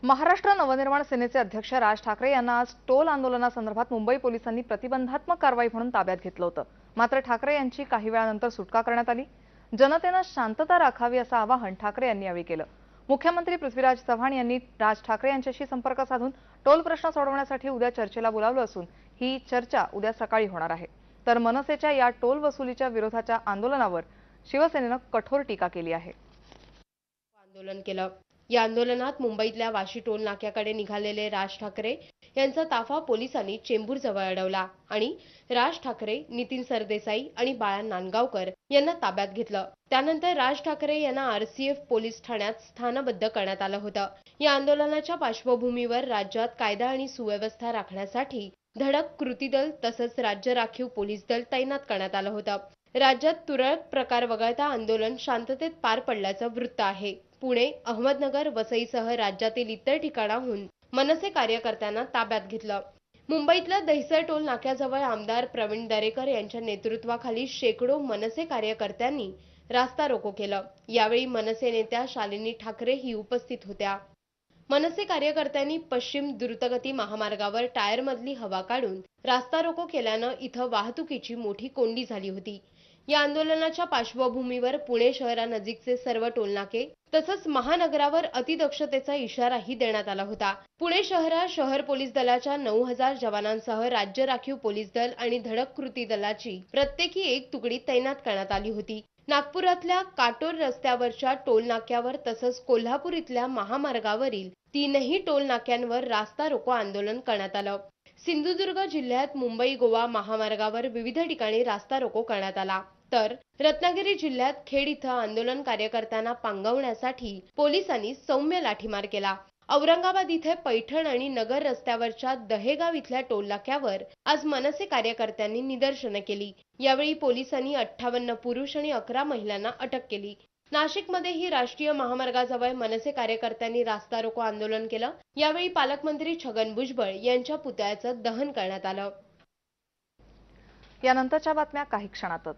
महाराष्ट्र नवनिर्माण सेनेचे अध्यक्ष राज ठाकरे यांना आज टोल आंदोलनासंदर्भात मुंबई पोलिसांनी प्रतिबंधात्मक कारवाई म्हणून ताब्यात घेतलं होतं। मात्र ठाकरे यांची काही वेळानंतर सुटका करण्यात आली। जनतेनं शांतता राखावी असं आवाहन ठाकरे यांनी यावेळी केलं। मुख्यमंत्री पृथ्वीराज चव्हाण यांनी राज ठाकरे यांच्याशी संपर्क साधून टोल प्रश्न सोडवण्यासाठी उद्या चर्चेला बोलावलं असून ही चर्चा उद्या सकाळी होणार आहे। तर मनसेच्या या टोल वसुलीच्या विरोधाच्या आंदोलनावर शिवसेनेनं कठोर टीका केली आहे। आंदोलन केलं। या आंदोलनात मुंबईतल्या वाशी टोल नाक्याकडे निघालेले राज ठाकरे यांचा ताफा पोलिसांनी चेंबूरजवळ अडवला आणि राज ठाकरे, नितीन सरदेसाई आणि बाळा नांदगावकर यांना ताब्यात घेतलं। त्यानंतर राज ठाकरे यांना आरसीएफ पोलीस ठाण्यात स्थानबद्ध करण्यात आलं होतं। या आंदोलनाच्या पार्श्वभूमीवर राज्यात कायदा आणि सुव्यवस्था राखण्यासाठी धडक कृती दल तसंच राज्य राखीव पोलीस दल तैनात करण्यात आलं होतं। राज्यात तुरळक प्रकार वगळता आंदोलन शांततेत पार पडल्याचं वृत्त आहे। पुणे, अहमदनगर, वसईसह राज्यातील इतर ठिकाणाहून मनसे कार्यकर्त्यांना ताब्यात घेतलं। मुंबईतल्या दहिसर टोल नाक्याजवळ आमदार प्रवीण दरेकर यांच्या नेतृत्वाखाली शेकडो मनसे कार्यकर्त्यांनी रास्ता रोको केलं। यावेळी मनसे नेत्या शालिनी ठाकरेही उपस्थित होत्या। मनसे कार्यकर्त्यांनी पश्चिम द्रुतगती महामार्गावर टायरमधली हवा काढून रास्ता रोको केल्यानं इथं वाहतुकीची मोठी कोंडी झाली होती। या आंदोलनाच्या पार्श्वभूमीवर पुणे शहरानजीकचे सर्व टोलनाके तसंच महानगरावर अतिदक्षतेचा इशाराही देण्यात आला होता। पुणे शहरात शहर पोलीस दलाच्या 9000 जवानांसह राज्य राखीव पोलीस दल आणि धडक कृती दलाची प्रत्येकी एक तुकडी तैनात करण्यात आली होती। नागपुरातल्या काटोल रस्त्यावरच्या टोल नाक्यावर तसंच कोल्हापूर इथल्या महामार्गावरील 3ही टोल नाक्यांवर रास्ता रोको आंदोलन करण्यात आलं। सिंधुदुर्ग जिल्ह्यात मुंबई गोवा महामार्गावर विविध ठिकाणी रास्ता रोको करण्यात आला। तर रत्नागिरी जिल्ह्यात खेड इथं आंदोलन कार्यकर्त्यांना पांगवण्यासाठी पोलिसांनी सौम्य लाठीमार केला। औरंगाबाद इथे पैठण आणि नगर रस्त्यावरच्या दहेगाव इथल्या टोल नाक्यावर आज मनसे कार्यकर्त्यांनी निदर्शनं केली। यावेळी पोलिसांनी 58 पुरुष आणि 11 महिलांना अटक केली। नाशिकमध्येही राष्ट्रीय महामार्गाजवळ मनसे कार्यकर्त्यांनी रास्ता रोको आंदोलन केलं। यावेळी पालकमंत्री छगन भुजबळ यांच्या पुतळ्याचं दहन करण्यात आलं। यानंतरच्या बातम्या काही क्षणातच।